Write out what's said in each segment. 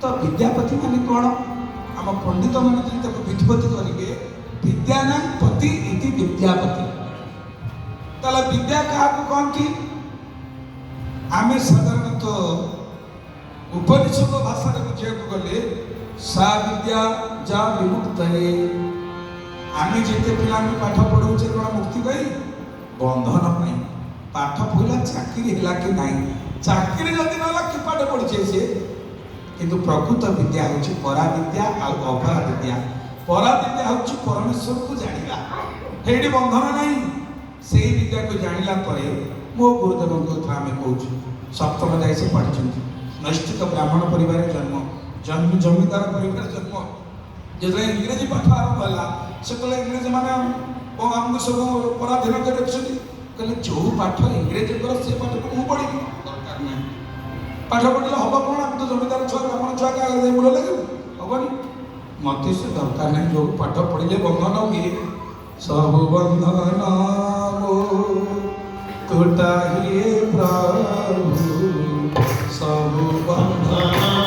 तो विद्यापति माने कौन आम पंडित मैंने जो विधिपति करेंगे विद्यानां पति इति विद्यापति ताला विद्या क्या कहती आम साधारणतः उपनिषद भाषा बुझा गले सा विद्या जा विमुक्त है आम जिते पिला पाठ पढ़ाऊे कौन मुक्ति पाई बंधन पाई पाठ पढ़ला चाकरी है कि ना चाकरी जदि ना कि पाठ पढ़ी सी किंतु प्रकृत विद्या हूँ परा विद्या अपरा विद्या परा विद्या हूँ परमेश्वर को जाना ये बंधन ना से विद्या को जाना मो गुरुदेव कथा आम कौच सप्तम जाए से पढ़ी नैष्ठिक ब्राह्मण परिवार जन्म जमीदार परिवार जन्म जो इंग्रेजी पाठ आरंभ है से इंग्रेजी मैंने आमको सब पराधीन कर रखी कहले जो पाठ इंग्रेजी कर से पाठ को पढ़ी दरकार ना पाठ पढ़ले हम कौन आम तो जमीदार छुआ ब्राह्मण छुआ क्या मूल लगे हेनी मत से दरकार ना जो पाठ पढ़ले बंधन हुए सब बंधन टूटा ही प्रभु सब बंधन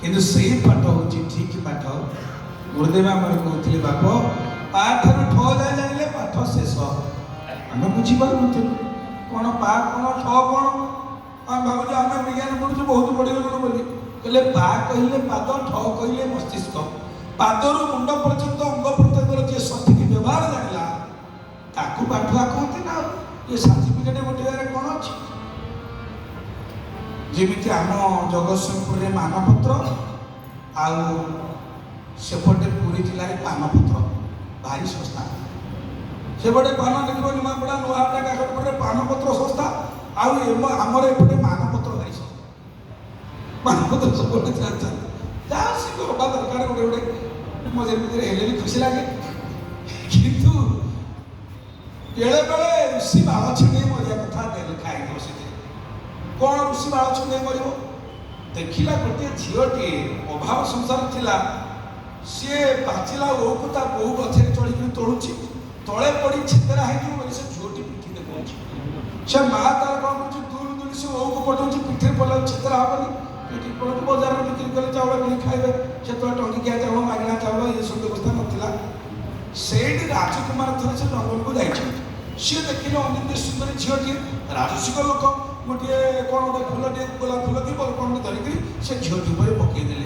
किंतु से पाठ हूँ ठीक पाठ गुरुदेव आम कहते बाप पाठ ठ जाए जाने पाठ शेष आम बुझीपार कौन पा कौन ठ कौन आम भाव आम विज्ञान पढ़ु बहुत पढ़ीगलु बोली कहले पा कहले पाद ठ कहले मस्तिष्क पादर मुंड पर्यंत अंग प्रत्यंग जी सठिक व्यवहार जाना ताकू पाठुआ कहते ना ये सर्टिफिकेट गोटे कौन अच्छी जमी आम जगतसिंहपुर मानपत्र आउपटे पुरी जिले में पानपत्र भारी संस्था सेपटे पान देखो निमापड़ा नुआपड़ा काकटपुर पानपत्र संस्था आमर एपटे मानपत्र भारी संस्था मानपत्र सब जहाँ सी हवा दरकार गोटे गोटे मजे मजे हेल्ले भी खुशी लगे किंतु बेले बेले ऋषि बाल छिड़े मरिया कथा लिखा है कौन ऋषि बाल छुंदे मर देखला गोटे झीटे अभाव संसार थिला सी पाचिला ओ को ता बहु गछे चढ़ी तोड़ुची तले पड़ी छेतरा है से झीटी पिठी देखा से माँ तार कौन कर दूर दूर से ओ को पटाऊँ पिठी पड़ा छेतरा हेनी पिठी पड़ा बजार में बिक्री कले चाउल किणी खाइबे से टंकिकिया चाउल मागणा चाउल ये सब व्यवस्था नाला से राजकुमार थे से जंगल को जाइए सी देखिले अनिंद सुंदर झीटी राजसिक लोक गोटे कौन गोटे फूलटे गोलाप फूल की कौन धरिकी से झीटी पर पकईदे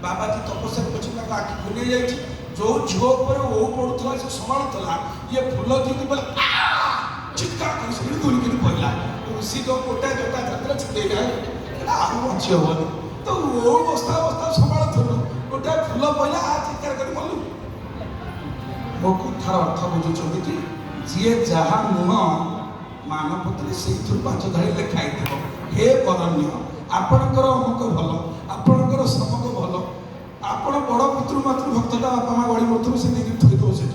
बाबाजी तपस्या कर आखि खुले जाइए जो झील पर ओ पड़ूला से संभालुला ये फूल झीटी बोले चित्कार कर दूरिक पड़ा ऋषि तो गोटा जोटा जाता छुटे गए आम बची हेनी तो ओ बस्ता बस्ता संभालुलु गोटे फूल पड़ा आ चित्कार कर मलु मो कथार अर्थ बुझुं कि जी जहाँ नुह मानपत्र से 5 धाड़ी लिखाई हे बरण्य आपणकर अमुक भल आपणकर समक भल आपण बड़ पितृ मातृ भक्तटा बापा माँ गड़ी मरु से नहीं थी दो से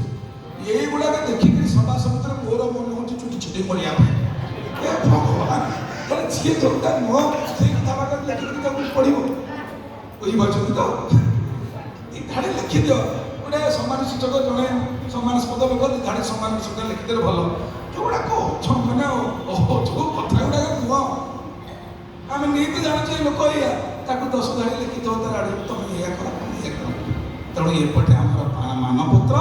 यही गुड़ाक देखिक सदा समुद्र मोर मन हो चुटी छुटी मरिया भगवान जी जोटा नुह से कथा लिखिक पढ़ो बुझीपार तो ଧାଡ଼ି ଲେଖିଦିଅ ଗୋଟେ ସମ୍ମାନ ସୂଚକ ଜଣେ ସମ୍ମାନାସ୍ପଦ ଲୋକ ଧାଡ଼ି ସମ୍ମାନ ସୂଚକ ଲେଖିଦେଲେ ଭଲ। ଯୋଉଗୁଡ଼ାକ ମାନେ ଯୋଉ କଥା ଗୁଡ଼ାକ ନୁହଁ ଆମେ ନିହାତି ଜାଣୁଛେ ଏ ଲୋକ ଏଇଆ, ତାକୁ 10 ଧାଡ଼ି ଲେଖିଦେବ ତାର ଆଡ଼େ ତମେ ଏଇଆ କର ତମେ ଏଇଆ କର। ତେଣୁ ଏପଟେ ଆମର ମାନପତ୍ର,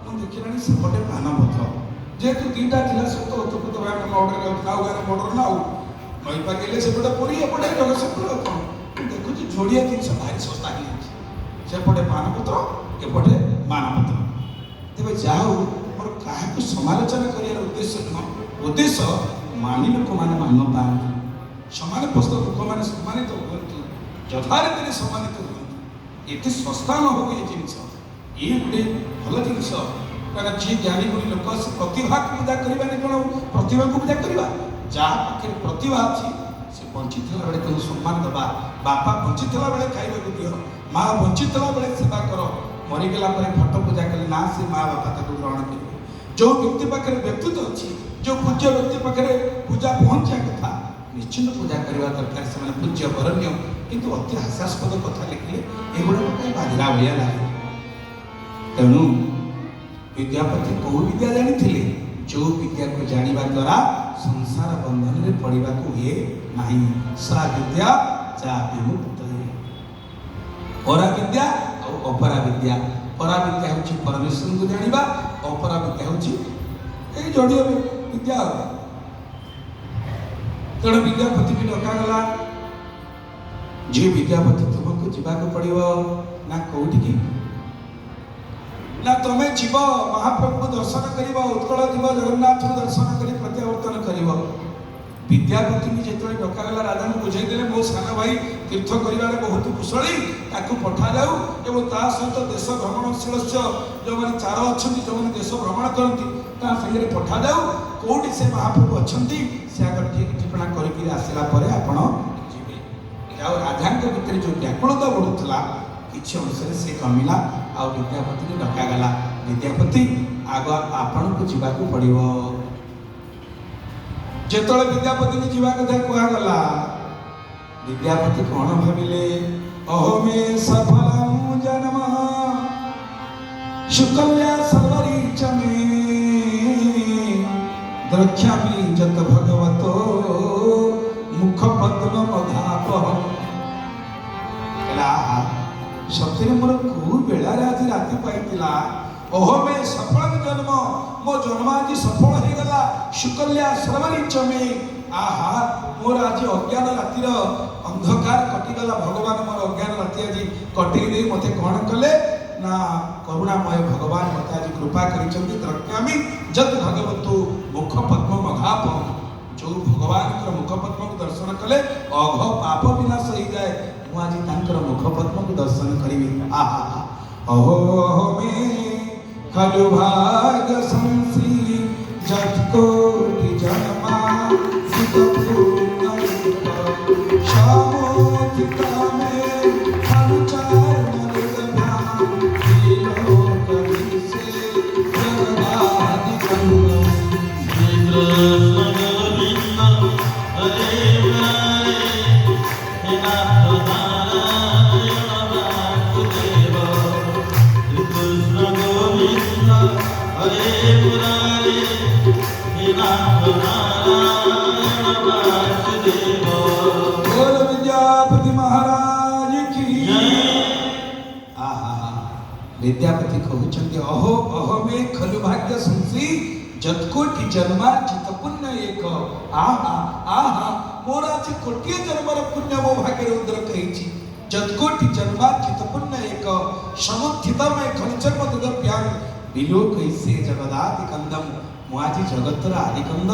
ମୁଁ ଦେଖିଲାଣି ସେପଟେ ମାନପତ୍ର। ଯେହେତୁ ଦୁଇଟା ଜିଲ୍ଲା ସହିତ ଉତ୍ତପ୍ରତ ଭାବେ ଆମେ ମର୍ଡର ଆଉ ଗାଁରେ ମର୍ଡର ନା ଆଉ ନଈ ପାଖେଇଲେ ସେପଟେ ପୁରୀ ଏପଟେ ଜଗତସିଂହପୁର ଆଉ କ'ଣ। ମୁଁ ଦେଖୁଛି ଯୋଡ଼ିଆ ଜିନିଷ ଭାରି ଶସ୍ତା ହେଇଯାଇଛି, ସେପଟେ ମାନପତ୍ର ଏପଟେ ମାନପତ୍ର। ତେବେ ଯାହା ହଉ ମୋର କାହାକୁ ସମାଲୋଚନା କରିବାର ଉଦ୍ଦେଶ୍ୟ ନୁହଁ, ଉଦ୍ଦେଶ୍ୟ ମାନି ଲୋକମାନେ ମାନ ପାଆନ୍ତୁ, ସମାନ ପସ୍ତ ଲୋକମାନେ ସମ୍ମାନିତ ହୁଅନ୍ତୁ, ଯଥାରୀତିରେ ସମ୍ମାନିତ ହୁଅନ୍ତୁ। ଏଠି ଶସ୍ତା ନ ହଉ ଏ ଜିନିଷ, ଇଏ ଗୋଟେ ଭଲ ଜିନିଷ। କାରଣ ଯିଏ ଜ୍ଞାନୀ ଗୁଣୀ ଲୋକ ସେ ପ୍ରତିଭାକୁ ପୂଜା କରିବାନି, କ'ଣ ପ୍ରତିଭାକୁ ପୂଜା କରିବା? ଯାହା ପାଖରେ ପ୍ରତିଭା ଅଛି ସେ ବଞ୍ଚିଥିଲା ବେଳେ ତାକୁ ସମ୍ମାନ ଦେବା। ବାପା ବଞ୍ଚିଥିଲା ବେଳେ ଖାଇବାକୁ ଦିଅ, ମା ବଞ୍ଚିଥିଲା ବେଳେ ସେବା କର, ମରିଗଲା ପରେ ଫଟୋ ପୂଜା କଲେ ନା ସେ ମା ବାପା ତାକୁ ଗ୍ରହଣ କରିବେ। ଯେଉଁ ବ୍ୟକ୍ତି ପାଖରେ ବ୍ୟକ୍ତିତ୍ୱ ଅଛି, ଯେଉଁ ପୂଜ୍ୟ ବ୍ୟକ୍ତି ପାଖରେ ପୂଜା ପହଞ୍ଚିବା କଥା ନିଶ୍ଚିନ୍ତ ପୂଜା କରିବା ଦରକାର, ସେମାନେ ପୂଜ୍ୟ ବରଣ୍ୟ। କିନ୍ତୁ ଅତି ହାସ୍ୟାସ୍ପଦ କଥା ଲେଖିଲେ ଏଗୁଡ଼ାକ ପାଇଁ ବାଧିଲା ଭଳିଆ ଲାଗେ। ତେଣୁ ବିଦ୍ୟାପତି କୋଉ ବିଦ୍ୟା ଜାଣିଥିଲେ? ଯେଉଁ ବିଦ୍ୟାକୁ ଜାଣିବା ଦ୍ୱାରା ସଂସାର ବନ୍ଧନରେ ପଡ଼ିବାକୁ ହୁଏ ନାହିଁ। ସା ବିଦ୍ୟା ଯା ବିମୁକ୍ତ। ପରା ବିଦ୍ୟା ଆଉ ଅପରା ବିଦ୍ୟା। ପରା ବିଦ୍ୟା ହେଉଛି ପରମେଶ୍ୱରଙ୍କୁ ଜାଣିବା, ଅପରା ବିଦ୍ୟା ହେଉଛି ଏଇ ଯୋଡ଼ିଏ ବିଦ୍ୟା। ତେଣୁ ବିଦ୍ୟାପତିକି ଡକାଗଲା। ଯେ ବିଦ୍ୟାପତି ତୁମକୁ ଯିବାକୁ ପଡ଼ିବ ନା କୋଉଠିକି? ନା ତମେ ଯିବ ମହାପ୍ରଭୁଙ୍କୁ ଦର୍ଶନ କରିବ, ଉତ୍କଳ ଯିବ ଜଗନ୍ନାଥଙ୍କୁ ଦର୍ଶନ କରି ପ୍ରତ୍ୟାବର୍ତ୍ତନ କରିବ। ବିଦ୍ୟାପତିଙ୍କୁ ଯେତେବେଳେ ଡକାଗଲା ରାଜାଙ୍କୁ ବୁଝେଇଦେଲେ ମୋ ସାନ ଭାଇ ତୀର୍ଥ କରିବାରେ ବହୁତ କୁଶଳୀ, ତାକୁ ପଠାଯାଉ ଏବଂ ତା ସହିତ ଦେଶ ଭ୍ରମଣଶୀଳ ଯେଉଁମାନେ ଚାର ଅଛନ୍ତି, ଯେଉଁମାନେ ଦେଶ ଭ୍ରମଣ କରନ୍ତି ତା ସାଙ୍ଗରେ ପଠାଯାଉ। କୋଉଠି ସେ ମହାପ୍ରଭୁ ଅଛନ୍ତି ସେ ଆଗ ଠିକ୍ ଠିକଣା କରିକି ଆସିଲା ପରେ ଆପଣ ଯିବେ। ଆଉ ରାଜାଙ୍କ ଭିତରେ ଯେଉଁ ବ୍ୟାକୁଳତା ବଢ଼ୁଥିଲା କିଛି ଅଂଶରେ ସେ କମିଲା। ଆଉ ବିଦ୍ୟାପତିକୁ ଡକାଗଲା। ବିଦ୍ୟାପତି ଆଗ ଆପଣଙ୍କୁ ଯିବାକୁ ପଡ଼ିବ। ଯେତେବେଳେ ବିଦ୍ୟାପତିକୁ ଯିବା କଥା କୁହାଗଲା, ବିଦ୍ୟାପତି କ'ଣ ଭାବିଲେ? ଅହମେ ସଫଳଂ ଜନ୍ମ ଶୁକ୍ଲ୍ୟା ସର୍ବରିଚମେ ଦ୍ରକ୍ଷ୍ୟାମି ଯତ ଭଗବତୋ ମୁଖ ପଦ୍ମ ମଧାପହଂ। ସତରେ ମୋର କୋଉ ବେଳାରେ ଆଜି ରାତି ପାଇଥିଲା। ଅହମେ ସଫଳ ଜନ୍ମ, ମୋ ଜନ୍ମ ଆଜି ସଫଳ ହେଇଗଲା। ଶୁକ୍ଲ୍ୟା ସର୍ବରିଚମେ, ଆହା ମୋର ଆଜି ଅଜ୍ଞାନ ରାତିର ଅନ୍ଧକାର କଟିଗଲା। ଭଗବାନ ମୋର ଅଜ୍ଞାନ ରାତି ଆଜି କଟେଇ ଦେଇ ମୋତେ କ'ଣ କଲେ ନା କରୁଣାମୟ ଭଗବାନ ମୋତେ ଆଜି କୃପା କରିଛନ୍ତି। ଦ୍ରକ୍ଷ୍ୟାମି ଯତ୍ ଭଗବତୁ ମୁଖ ପଦ୍ମ ମଘାପହଂ। ଯେଉଁ ଭଗବାନଙ୍କର ମୁଖ ପଦ୍ମକୁ ଦର୍ଶନ କଲେ ଅଘ ପାପ ବିନାଶ ହେଇଯାଏ। ମୁଁ ଆଜି ତାଙ୍କର ମୁଖ ପଦ୍ମକୁ ଦର୍ଶନ କରିବି। ଆହା ଅହୋମେ ଖଲୁ ଭାଗ୍ୟ ସଂସି ଯତ୍ କୋଟି ଜନ୍ମା विद्यापति कहते अहो अहमे खलु भाग्य संसी जत्कोटि जन्मार्जित पुण्य एक। आहा आहा मोर आज कोटिए जन्मर पुण्य मो भाग्य उदर कही। जत्कोटि जन्मार्जित पुण्य एक समुत्थित में खनिजन्म ददप्यां विलोक से जगदादि कंदम। मु आज जगतर आदिकंद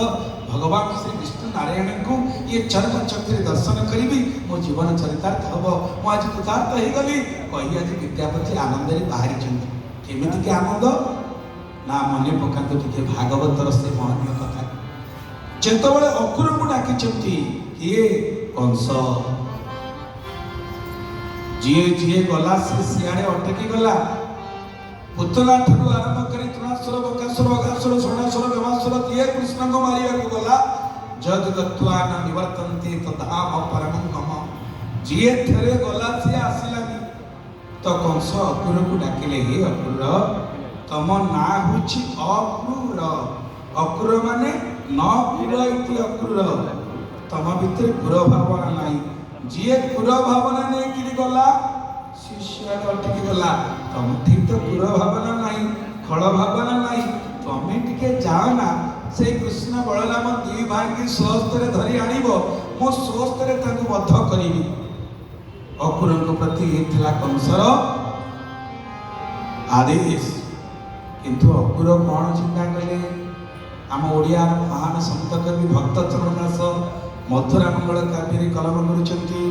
भगवान श्री विष्णु नारायण को ये चर्म चक्र दर्शन करी मो जीवन चरितार्थ हम। मु आज कृतार्थ हो गली कही आज विद्यापति आनंद बाहरी केमिति के आनंद ना मन पकात टे भागवतर से महनीय कथा। जितेबाला अकुर को डाकी किए कंस जीए जीए गला से सियाड़े अटकी गला। पुतला ठू आरंभ कर तृणासुर बकासुर अगासुर षणासुर व्यवासुर दिए कृष्ण को मारिया को गला। जद गत्वा न निवर्तन्ते तधाम परमं मम। जीए थरे गला से आसिलानी तो कंस अक्रूर को डाकिले हे अक्रूर तम ना होछि अक्रूर अक्रूर माने न क्रूर इति अक्रूर तम भितर क्रूर भावना नाही जिए क्रूर भावना नहीं कि गला शिष्य अटकी गला तम ठीक तो क्रूर भावना नहीं खल भावना नहीं तमें टिके जाओ ना से कृष्ण बलराम दुई भाई की स्वस्तर धरी आनिब मो स्वस्तर ताकू बद्ध करी अक्रूर प्रति हेतला कंसर आदेश किंतु अक्रूर कौन चिंता कले आम ओडिया महान संत कवि भक्त चरण दास मथुरा मंगल काव्य कलम करुचंती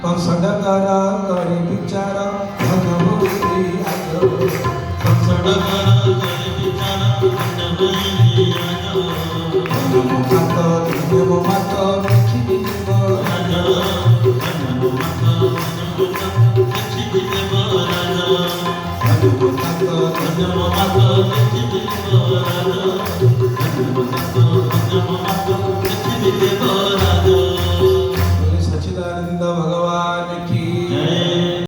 कंसडकर करे विचार भजो श्री आजो कंसडकर करे विचार भजो श्री आजो नमो मात नमो मात देखि देव राजो नमो मात देखि देव राजो नमो मात नमो मात देखि देव राजो नमो मात नमो मात देखि देव